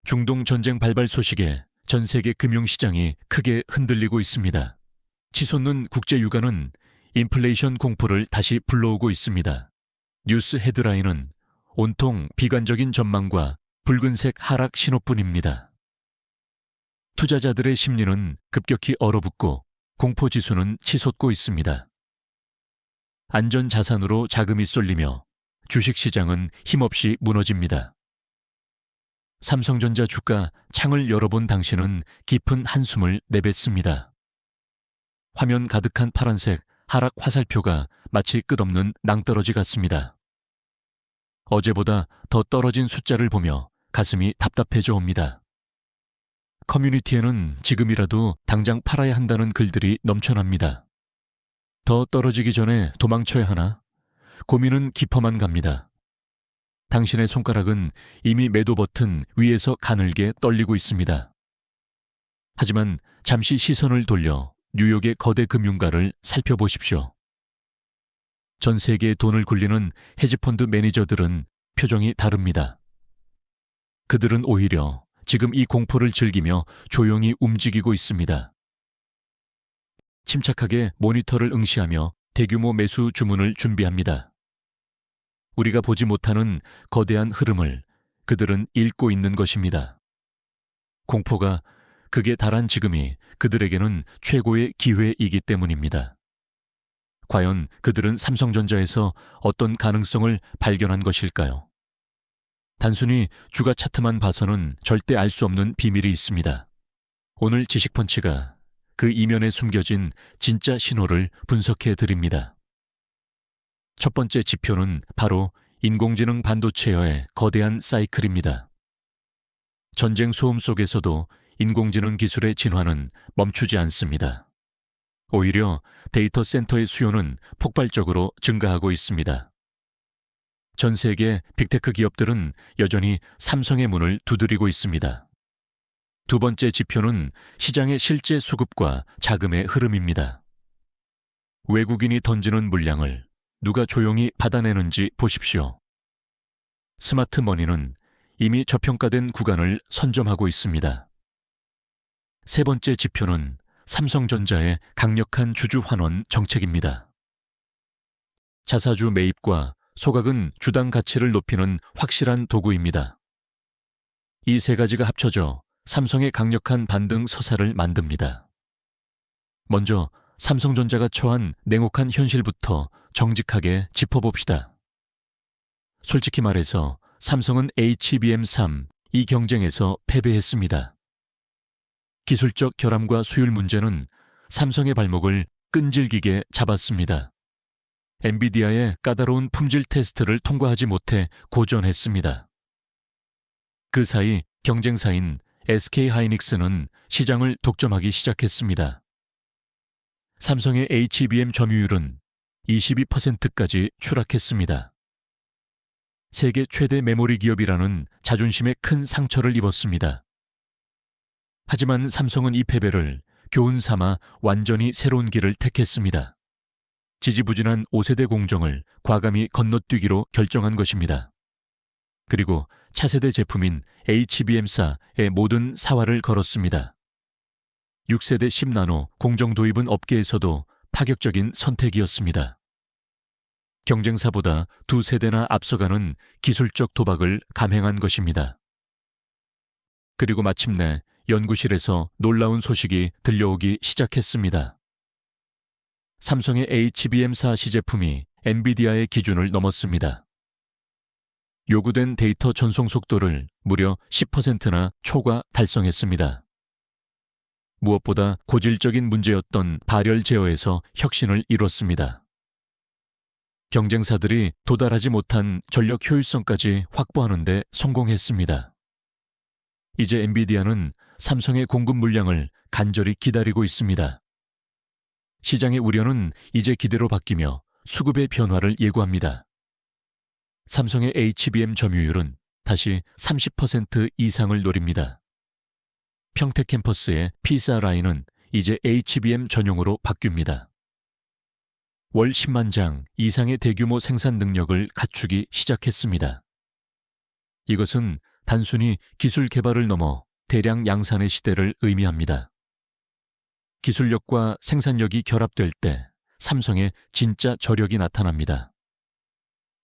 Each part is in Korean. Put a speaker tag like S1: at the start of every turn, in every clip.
S1: 중동 전쟁 발발 소식에 전 세계 금융시장이 크게 흔들리고 있습니다. 치솟는 국제 유가는 인플레이션 공포를 다시 불러오고 있습니다. 뉴스 헤드라인은 온통 비관적인 전망과 붉은색 하락 신호뿐입니다. 투자자들의 심리는 급격히 얼어붙고 공포지수는 치솟고 있습니다. 안전자산으로 자금이 쏠리며 주식시장은 힘없이 무너집니다. 삼성전자 주가 창을 열어본 당신은 깊은 한숨을 내뱉습니다. 화면 가득한 파란색 하락 화살표가 마치 끝없는 낭떠러지 같습니다. 어제보다 더 떨어진 숫자를 보며 가슴이 답답해져 옵니다. 커뮤니티에는 지금이라도 당장 팔아야 한다는 글들이 넘쳐납니다. 더 떨어지기 전에 도망쳐야 하나? 고민은 깊어만 갑니다. 당신의 손가락은 이미 매도 버튼 위에서 가늘게 떨리고 있습니다. 하지만 잠시 시선을 돌려 뉴욕의 거대 금융가를 살펴보십시오. 전 세계에 돈을 굴리는 헤지펀드 매니저들은 표정이 다릅니다. 그들은 오히려 지금 이 공포를 즐기며 조용히 움직이고 있습니다. 침착하게 모니터를 응시하며 대규모 매수 주문을 준비합니다. 우리가 보지 못하는 거대한 흐름을 그들은 읽고 있는 것입니다. 공포가 극에 달한 지금이 그들에게는 최고의 기회이기 때문입니다. 과연 그들은 삼성전자에서 어떤 가능성을 발견한 것일까요? 단순히 주가 차트만 봐서는 절대 알 수 없는 비밀이 있습니다. 오늘 지식펀치가 그 이면에 숨겨진 진짜 신호를 분석해 드립니다. 첫 번째 지표는 바로 인공지능 반도체의 거대한 사이클입니다. 전쟁 소음 속에서도 인공지능 기술의 진화는 멈추지 않습니다. 오히려 데이터 센터의 수요는 폭발적으로 증가하고 있습니다. 전 세계 빅테크 기업들은 여전히 삼성의 문을 두드리고 있습니다. 두 번째 지표는 시장의 실제 수급과 자금의 흐름입니다. 외국인이 던지는 물량을 누가 조용히 받아내는지 보십시오. 스마트 머니는 이미 저평가된 구간을 선점하고 있습니다. 세 번째 지표는 삼성전자의 강력한 주주 환원 정책입니다. 자사주 매입과 소각은 주당 가치를 높이는 확실한 도구입니다. 이 세 가지가 합쳐져 삼성의 강력한 반등 서사를 만듭니다. 먼저 삼성전자가 처한 냉혹한 현실부터 정직하게 짚어봅시다. 솔직히 말해서 삼성은 HBM3 이 경쟁에서 패배했습니다. 기술적 결함과 수율 문제는 삼성의 발목을 끈질기게 잡았습니다. 엔비디아의 까다로운 품질 테스트를 통과하지 못해 고전했습니다. 그 사이 경쟁사인 SK하이닉스는 시장을 독점하기 시작했습니다. 삼성의 HBM 점유율은 22%까지 추락했습니다. 세계 최대 메모리 기업이라는 자존심에 큰 상처를 입었습니다. 하지만 삼성은 이 패배를 교훈 삼아 완전히 새로운 길을 택했습니다. 지지부진한 5세대 공정을 과감히 건너뛰기로 결정한 것입니다. 그리고 차세대 제품인 HBM4의 모든 사활을 걸었습니다. 6세대 10나노 공정 도입은 업계에서도 파격적인 선택이었습니다. 경쟁사보다 2세대나 앞서가는 기술적 도박을 감행한 것입니다. 그리고 마침내 연구실에서 놀라운 소식이 들려오기 시작했습니다. 삼성의 HBM4 시제품이 엔비디아의 기준을 넘었습니다. 요구된 데이터 전송 속도를 무려 10%나 초과 달성했습니다. 무엇보다 고질적인 문제였던 발열 제어에서 혁신을 이뤘습니다. 경쟁사들이 도달하지 못한 전력 효율성까지 확보하는 데 성공했습니다. 이제 엔비디아는 삼성의 공급 물량을 간절히 기다리고 있습니다. 시장의 우려는 이제 기대로 바뀌며 수급의 변화를 예고합니다. 삼성의 HBM 점유율은 다시 30% 이상을 노립니다. 평택 캠퍼스의 P사 라인은 이제 HBM 전용으로 바뀝니다. 월 10만 장 이상의 대규모 생산 능력을 갖추기 시작했습니다. 이것은 단순히 기술 개발을 넘어 대량 양산의 시대를 의미합니다. 기술력과 생산력이 결합될 때 삼성의 진짜 저력이 나타납니다.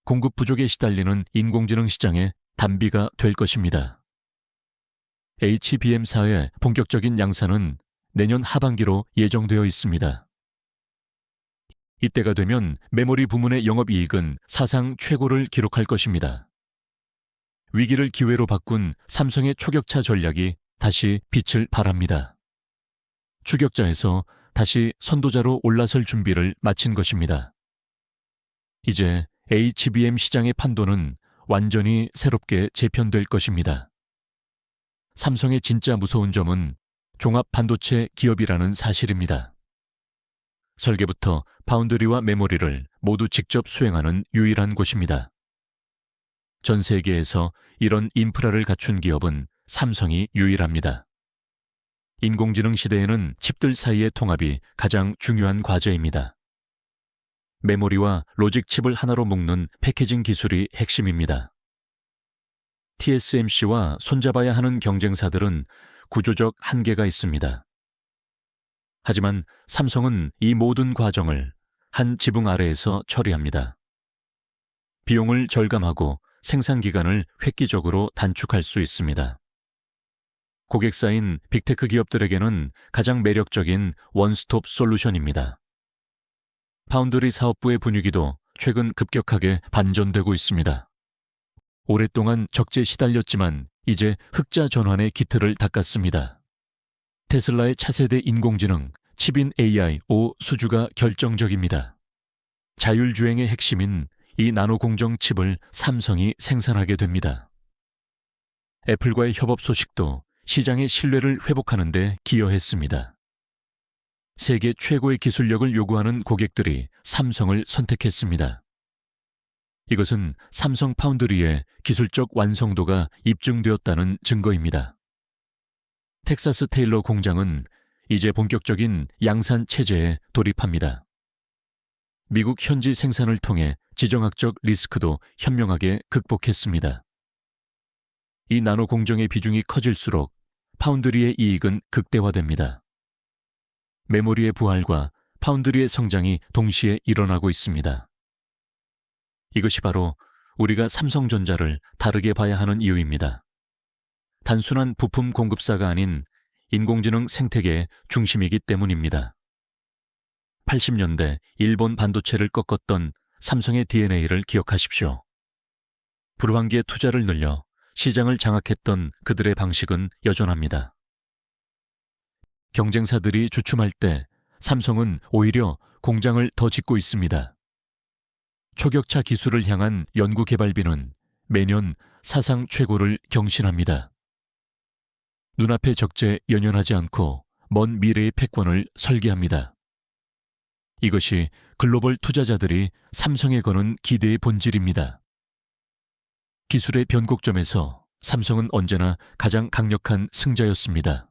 S1: 공급 부족에 시달리는 인공지능 시장의 단비가 될 것입니다. HBM4의 본격적인 양산은 내년 하반기로 예정되어 있습니다. 이때가 되면 메모리 부문의 영업이익은 사상 최고를 기록할 것입니다. 위기를 기회로 바꾼 삼성의 초격차 전략이 다시 빛을 발합니다. 추격자에서 다시 선도자로 올라설 준비를 마친 것입니다. 이제 HBM 시장의 판도는 완전히 새롭게 재편될 것입니다. 삼성의 진짜 무서운 점은 종합 반도체 기업이라는 사실입니다. 설계부터 파운드리와 메모리를 모두 직접 수행하는 유일한 곳입니다. 전 세계에서 이런 인프라를 갖춘 기업은 삼성이 유일합니다. 인공지능 시대에는 칩들 사이의 통합이 가장 중요한 과제입니다. 메모리와 로직 칩을 하나로 묶는 패키징 기술이 핵심입니다. TSMC와 손잡아야 하는 경쟁사들은 구조적 한계가 있습니다. 하지만 삼성은 이 모든 과정을 한 지붕 아래에서 처리합니다. 비용을 절감하고 생산 기간을 획기적으로 단축할 수 있습니다. 고객사인 빅테크 기업들에게는 가장 매력적인 원스톱 솔루션입니다. 파운드리 사업부의 분위기도 최근 급격하게 반전되고 있습니다. 오랫동안 적재에 시달렸지만 이제 흑자 전환의 기틀을 닦았습니다. 테슬라의 차세대 인공지능, 칩인 AI 5 수주가 결정적입니다. 자율주행의 핵심인 이 나노 공정 칩을 삼성이 생산하게 됩니다. 애플과의 협업 소식도 시장의 신뢰를 회복하는 데 기여했습니다. 세계 최고의 기술력을 요구하는 고객들이 삼성을 선택했습니다. 이것은 삼성 파운드리의 기술적 완성도가 입증되었다는 증거입니다. 텍사스 테일러 공장은 이제 본격적인 양산 체제에 돌입합니다. 미국 현지 생산을 통해 지정학적 리스크도 현명하게 극복했습니다. 이 나노 공정의 비중이 커질수록 파운드리의 이익은 극대화됩니다. 메모리의 부활과 파운드리의 성장이 동시에 일어나고 있습니다. 이것이 바로 우리가 삼성전자를 다르게 봐야 하는 이유입니다. 단순한 부품 공급사가 아닌 인공지능 생태계의 중심이기 때문입니다. 80년대 일본 반도체를 꺾었던 삼성의 DNA를 기억하십시오. 불황기에 투자를 늘려 시장을 장악했던 그들의 방식은 여전합니다. 경쟁사들이 주춤할 때 삼성은 오히려 공장을 더 짓고 있습니다. 초격차 기술을 향한 연구개발비는 매년 사상 최고를 경신합니다. 눈앞의 적재에 연연하지 않고 먼 미래의 패권을 설계합니다. 이것이 글로벌 투자자들이 삼성에 거는 기대의 본질입니다. 기술의 변곡점에서 삼성은 언제나 가장 강력한 승자였습니다.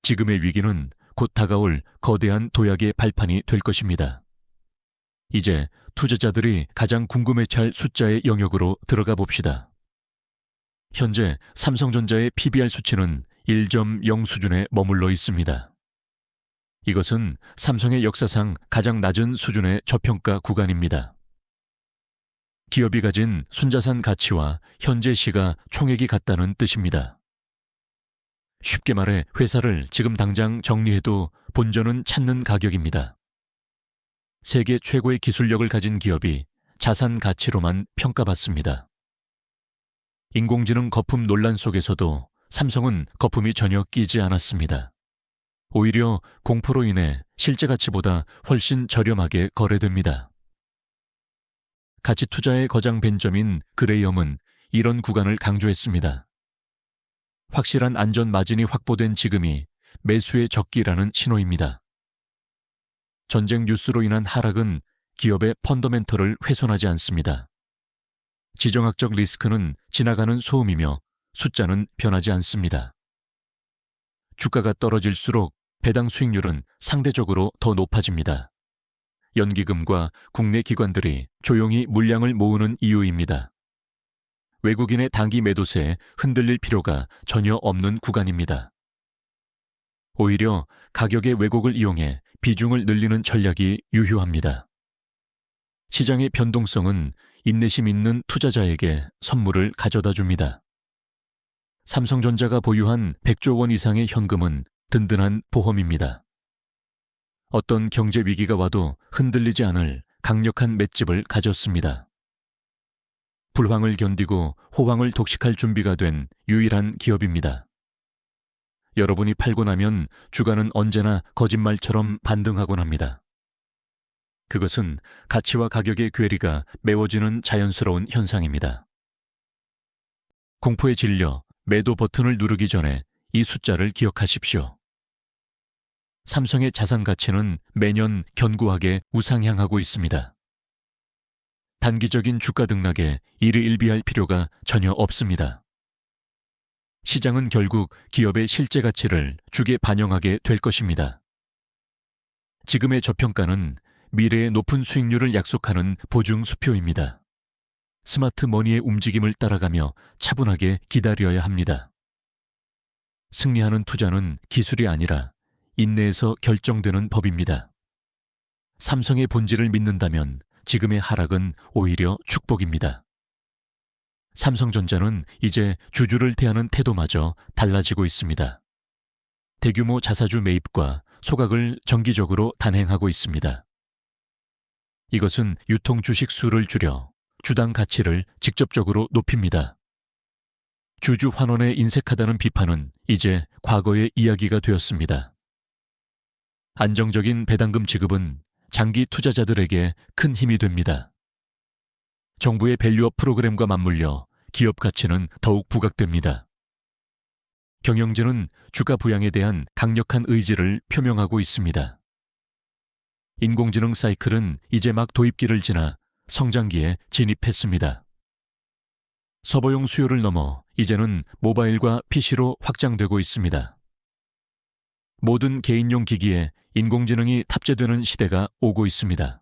S1: 지금의 위기는 곧 다가올 거대한 도약의 발판이 될 것입니다. 이제 투자자들이 가장 궁금해할 숫자의 영역으로 들어가 봅시다. 현재 삼성전자의 PBR 수치는 1.0 수준에 머물러 있습니다. 이것은 삼성의 역사상 가장 낮은 수준의 저평가 구간입니다. 기업이 가진 순자산 가치와 현재 시가 총액이 같다는 뜻입니다. 쉽게 말해 회사를 지금 당장 정리해도 본전은 찾는 가격입니다. 세계 최고의 기술력을 가진 기업이 자산 가치로만 평가받습니다. 인공지능 거품 논란 속에서도 삼성은 거품이 전혀 끼지 않았습니다. 오히려 공포로 인해 실제 가치보다 훨씬 저렴하게 거래됩니다. 가치 투자의 거장 벤저민 그레이엄은 이런 구간을 강조했습니다. 확실한 안전 마진이 확보된 지금이 매수의 적기라는 신호입니다. 전쟁 뉴스로 인한 하락은 기업의 펀더멘털을 훼손하지 않습니다. 지정학적 리스크는 지나가는 소음이며 숫자는 변하지 않습니다. 주가가 떨어질수록 배당 수익률은 상대적으로 더 높아집니다. 연기금과 국내 기관들이 조용히 물량을 모으는 이유입니다. 외국인의 단기 매도세에 흔들릴 필요가 전혀 없는 구간입니다. 오히려 가격의 왜곡을 이용해 비중을 늘리는 전략이 유효합니다. 시장의 변동성은 인내심 있는 투자자에게 선물을 가져다 줍니다. 삼성전자가 보유한 100조 원 이상의 현금은 든든한 보험입니다. 어떤 경제 위기가 와도 흔들리지 않을 강력한 맷집을 가졌습니다. 불황을 견디고 호황을 독식할 준비가 된 유일한 기업입니다. 여러분이 팔고 나면 주가는 언제나 거짓말처럼 반등하곤 합니다. 그것은 가치와 가격의 괴리가 메워지는 자연스러운 현상입니다. 공포에 질려 매도 버튼을 누르기 전에 이 숫자를 기억하십시오. 삼성의 자산 가치는 매년 견고하게 우상향하고 있습니다. 단기적인 주가 등락에 일희일비할 필요가 전혀 없습니다. 시장은 결국 기업의 실제 가치를 주게 반영하게 될 것입니다. 지금의 저평가는 미래의 높은 수익률을 약속하는 보증 수표입니다. 스마트 머니의 움직임을 따라가며 차분하게 기다려야 합니다. 승리하는 투자는 기술이 아니라 인내에서 결정되는 법입니다. 삼성의 본질을 믿는다면 지금의 하락은 오히려 축복입니다. 삼성전자는 이제 주주를 대하는 태도마저 달라지고 있습니다. 대규모 자사주 매입과 소각을 정기적으로 단행하고 있습니다. 이것은 유통 주식 수를 줄여 주당 가치를 직접적으로 높입니다. 주주 환원에 인색하다는 비판은 이제 과거의 이야기가 되었습니다. 안정적인 배당금 지급은 장기 투자자들에게 큰 힘이 됩니다. 정부의 밸류업 프로그램과 맞물려 기업 가치는 더욱 부각됩니다. 경영진은 주가 부양에 대한 강력한 의지를 표명하고 있습니다. 인공지능 사이클은 이제 막 도입기를 지나 성장기에 진입했습니다. 서버용 수요를 넘어 이제는 모바일과 PC로 확장되고 있습니다. 모든 개인용 기기에 인공지능이 탑재되는 시대가 오고 있습니다.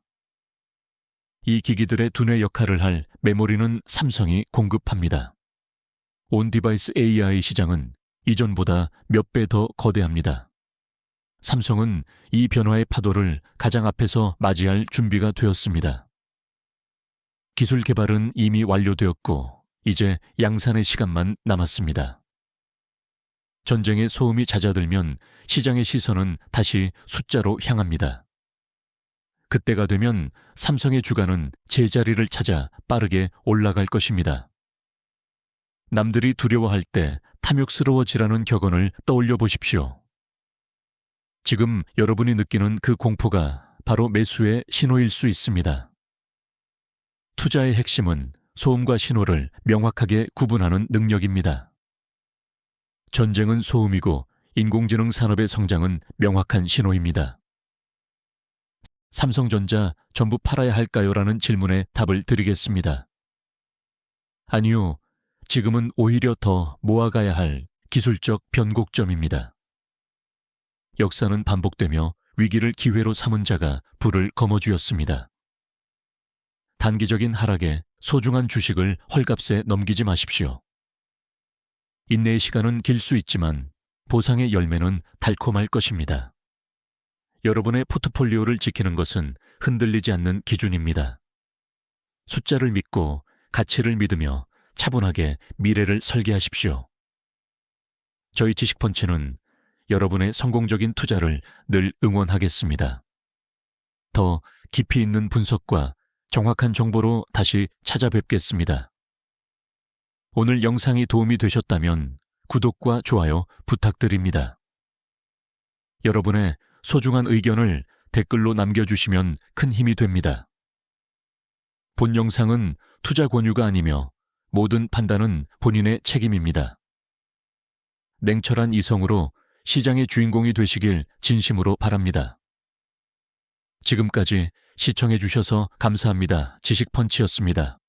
S1: 이 기기들의 두뇌 역할을 할 메모리는 삼성이 공급합니다. 온 디바이스 AI 시장은 이전보다 몇 배 더 거대합니다. 삼성은 이 변화의 파도를 가장 앞에서 맞이할 준비가 되었습니다. 기술 개발은 이미 완료되었고 이제 양산의 시간만 남았습니다. 전쟁의 소음이 잦아들면 시장의 시선은 다시 숫자로 향합니다. 그때가 되면 삼성의 주가는 제자리를 찾아 빠르게 올라갈 것입니다. 남들이 두려워할 때 탐욕스러워지라는 격언을 떠올려 보십시오. 지금 여러분이 느끼는 그 공포가 바로 매수의 신호일 수 있습니다. 투자의 핵심은 소음과 신호를 명확하게 구분하는 능력입니다. 전쟁은 소음이고 인공지능 산업의 성장은 명확한 신호입니다. 삼성전자 전부 팔아야 할까요? 라는 질문에 답을 드리겠습니다. 아니요, 지금은 오히려 더 모아가야 할 기술적 변곡점입니다. 역사는 반복되며 위기를 기회로 삼은 자가 불을 거머쥐었습니다. 단기적인 하락에 소중한 주식을 헐값에 넘기지 마십시오. 인내의 시간은 길 수 있지만 보상의 열매는 달콤할 것입니다. 여러분의 포트폴리오를 지키는 것은 흔들리지 않는 기준입니다. 숫자를 믿고 가치를 믿으며 차분하게 미래를 설계하십시오. 저희 지식펀치는 여러분의 성공적인 투자를 늘 응원하겠습니다. 더 깊이 있는 분석과 정확한 정보로 다시 찾아뵙겠습니다. 오늘 영상이 도움이 되셨다면 구독과 좋아요 부탁드립니다. 여러분의 소중한 의견을 댓글로 남겨주시면 큰 힘이 됩니다. 본 영상은 투자 권유가 아니며 모든 판단은 본인의 책임입니다. 냉철한 이성으로 시장의 주인공이 되시길 진심으로 바랍니다. 지금까지 시청해 주셔서 감사합니다. 지식펀치였습니다.